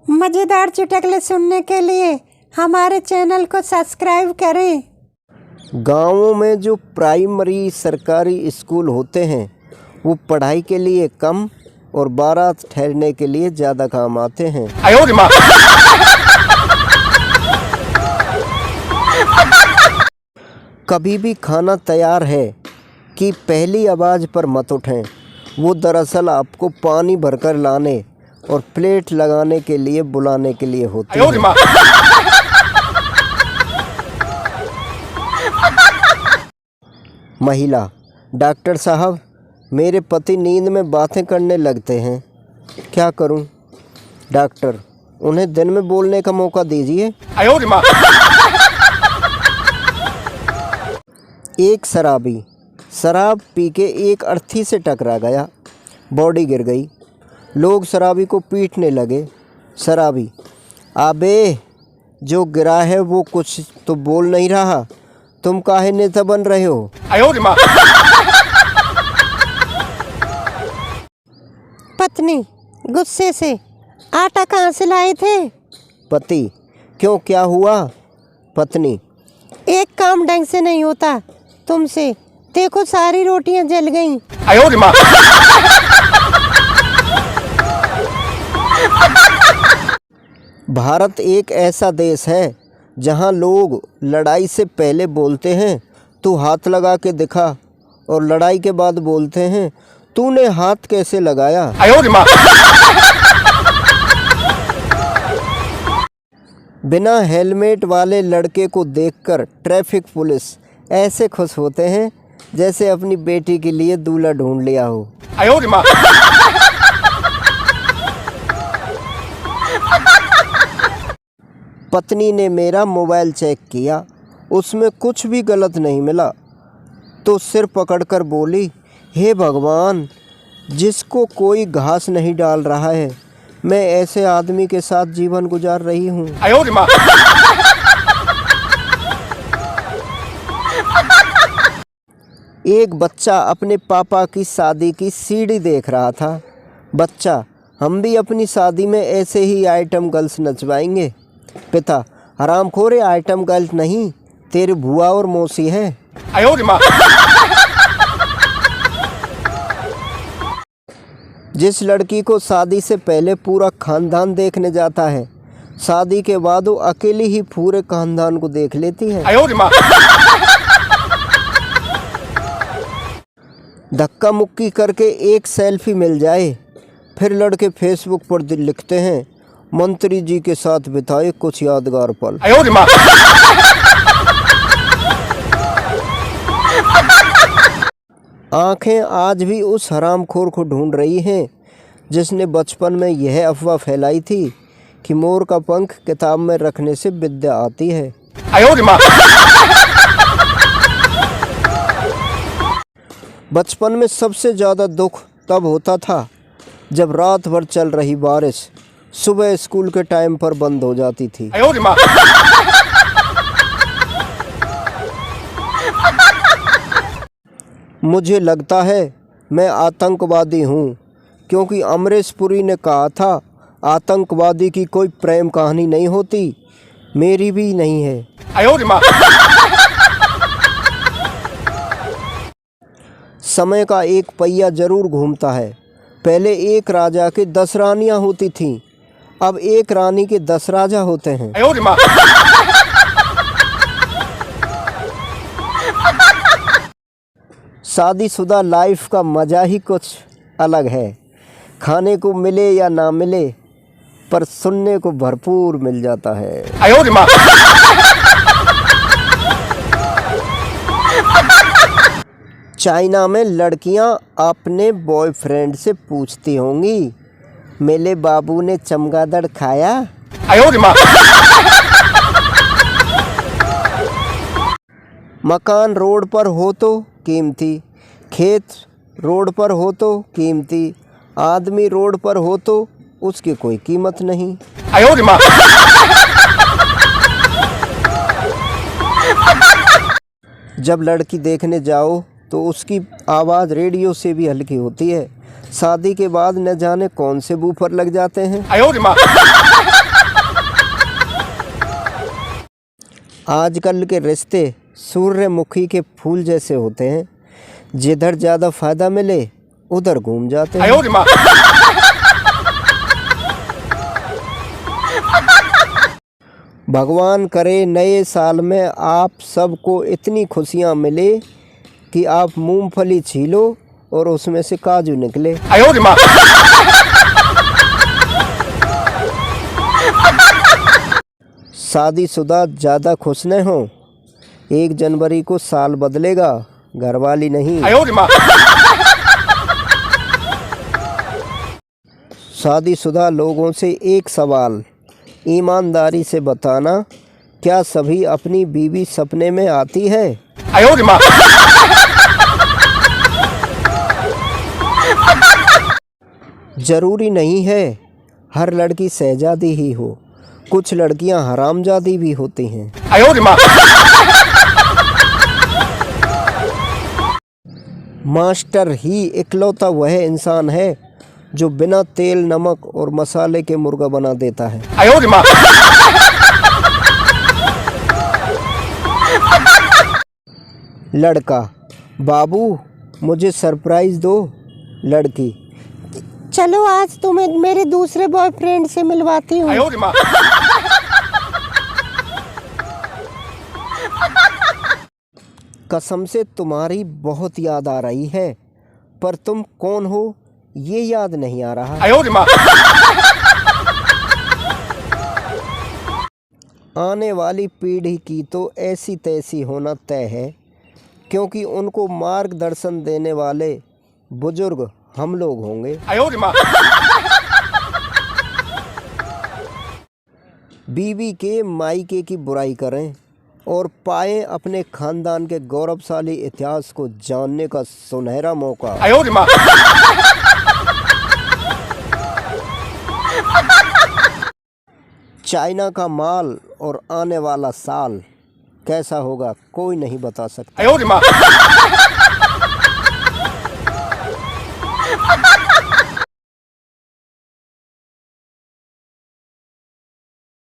मज़ेदार चुटकुले सुनने के लिए हमारे चैनल को सब्सक्राइब करें। गाँवों में जो प्राइमरी सरकारी स्कूल होते हैं वो पढ़ाई के लिए कम और बारात ठहरने के लिए ज़्यादा काम आते हैं। कभी भी खाना तैयार है कि पहली आवाज़ पर मत उठें, वो दरअसल आपको पानी भरकर लाने और प्लेट लगाने के लिए बुलाने के लिए होती है। महिला: डॉक्टर साहब, मेरे पति नींद में बातें करने लगते हैं, क्या करूं? डॉक्टर: उन्हें दिन में बोलने का मौका दीजिए। एक शराबी शराब पी के एक अर्थी से टकरा गया, बॉडी गिर गई। लोग शराबी को पीटने लगे। शराबी: अबे, जो गिरा है वो कुछ तो बोल नहीं रहा, तुम काहे नेता बन रहे हो? पत्नी गुस्से से: आटा कहाँ से लाए थे? पति: क्यों, क्या हुआ? पत्नी: एक काम ढंग से नहीं होता तुमसे, देखो सारी रोटियां जल गईं। भारत एक ऐसा देश है जहां लोग लड़ाई से पहले बोलते हैं तू हाथ लगा के दिखा, और लड़ाई के बाद बोलते हैं तूने हाथ कैसे लगाया। बिना हेलमेट वाले लड़के को देखकर ट्रैफिक पुलिस ऐसे खुश होते हैं जैसे अपनी बेटी के लिए दूल्हा ढूंढ लिया हो। पत्नी ने मेरा मोबाइल चेक किया, उसमें कुछ भी गलत नहीं मिला, तो सिर पकड़कर बोली, हे भगवान, जिसको कोई घास नहीं डाल रहा है, मैं ऐसे आदमी के साथ जीवन गुजार रही हूँ। एक बच्चा अपने पापा की शादी की सीडी देख रहा था। बच्चा: हम भी अपनी शादी में ऐसे ही आइटम गर्ल्स नचवाएंगे। पिता: हरामखोरे, आइटम गर्ल्स नहीं, तेरी बुआ और मौसी है। जिस लड़की को शादी से पहले पूरा खानदान देखने जाता है, शादी के बाद वो अकेली ही पूरे खानदान को देख लेती है। धक्का मुक्की करके एक सेल्फी मिल जाए, फिर लड़के फेसबुक पर लिखते हैं, मंत्री जी के साथ बिताए कुछ यादगार पल। आंखें आज भी उस हरामखोर को ढूंढ रही हैं जिसने बचपन में यह अफवाह फैलाई थी कि मोर का पंख किताब में रखने से विद्या आती है। बचपन में सबसे ज़्यादा दुख तब होता था जब रात भर चल रही बारिश सुबह स्कूल के टाइम पर बंद हो जाती थी। मुझे लगता है मैं आतंकवादी हूँ, क्योंकि अमरीश पुरी ने कहा था आतंकवादी की कोई प्रेम कहानी नहीं होती, मेरी भी नहीं है। समय का एक पहिया जरूर घूमता है। पहले एक राजा के 10 रानियां होती थीं, अब एक रानी के 10 राजा होते हैं। शादीशुदा लाइफ का मजा ही कुछ अलग है। खाने को मिले या ना मिले, पर सुनने को भरपूर मिल जाता है। चाइना में लड़कियां अपने बॉयफ्रेंड से पूछती होंगी, मेरे बाबू ने चमगादड़ खाया? मकान रोड पर हो तो कीमती, खेत रोड पर हो तो कीमती, आदमी रोड पर हो तो उसकी कोई कीमत नहीं। जब लड़की देखने जाओ तो उसकी आवाज़ रेडियो से भी हल्की होती है। शादी के बाद न जाने कौन से बूफर लग जाते हैं। आजकल के रिश्ते सूर्यमुखी के फूल जैसे होते हैं, जिधर ज़्यादा फायदा मिले उधर घूम जाते हैं। भगवान करे नए साल में आप सबको इतनी खुशियां मिले कि आप मूंगफली छीलो और उसमें से काजू निकले। शादीशुदा ज़्यादा खुश न हो, 1 जनवरी को साल बदलेगा, घरवाली नहीं। शादीशुदा लोगों से एक सवाल, ईमानदारी से बताना, क्या सभी अपनी बीवी सपने में आती है? जरूरी नहीं है हर लड़की शहजादी ही हो, कुछ लड़कियां हरामजादी भी होती हैं। मास्टर ही इकलौता वह इंसान है जो बिना तेल नमक और मसाले के मुर्गा बना देता है। लड़का, बाबू मुझे सरप्राइज दो। लड़की, चलो आज तुम्हें मेरे दूसरे बॉयफ्रेंड से मिलवाती हूँ। कसम से तुम्हारी बहुत याद आ रही है, पर तुम कौन हो ये याद नहीं आ रहा। आने वाली पीढ़ी की तो ऐसी तैसी होना तय है, क्योंकि उनको मार्गदर्शन देने वाले बुजुर्ग हम लोग होंगे। बीवी के मायके की बुराई करें और पाएं अपने खानदान के गौरवशाली इतिहास को जानने का सुनहरा मौका। चाइना का माल और आने वाला साल कैसा होगा कोई नहीं बता सकता।